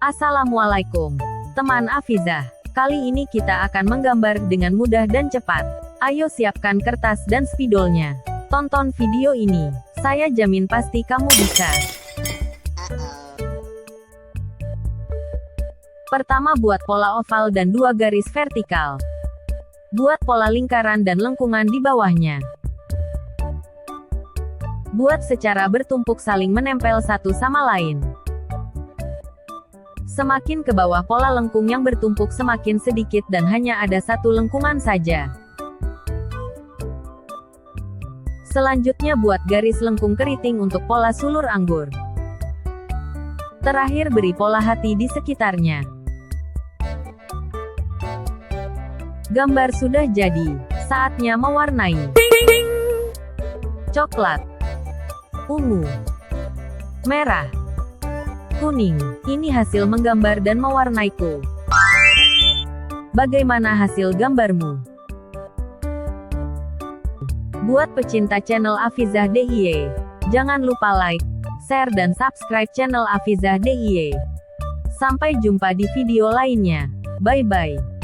Assalamualaikum, teman Afizah. Kali ini kita akan menggambar dengan mudah dan cepat. Ayo siapkan kertas dan spidolnya. Tonton video ini. Saya jamin pasti kamu bisa. Pertama, buat pola oval dan 2 garis vertikal. Buat pola lingkaran dan lengkungan di bawahnya. Buat secara bertumpuk saling menempel satu sama lain. Semakin ke bawah pola lengkung yang bertumpuk semakin sedikit dan hanya ada satu lengkungan saja. Selanjutnya buat garis lengkung keriting untuk pola sulur anggur. Terakhir beri pola hati di sekitarnya. Gambar sudah jadi. Saatnya mewarnai. Coklat, ungu, merah, kuning. Ini hasil menggambar dan mewarnaiku. Bagaimana hasil gambarmu? Buat pecinta channel Afizah DIY, jangan lupa like, share dan subscribe channel Afizah DIY. Sampai jumpa di video lainnya. Bye-bye.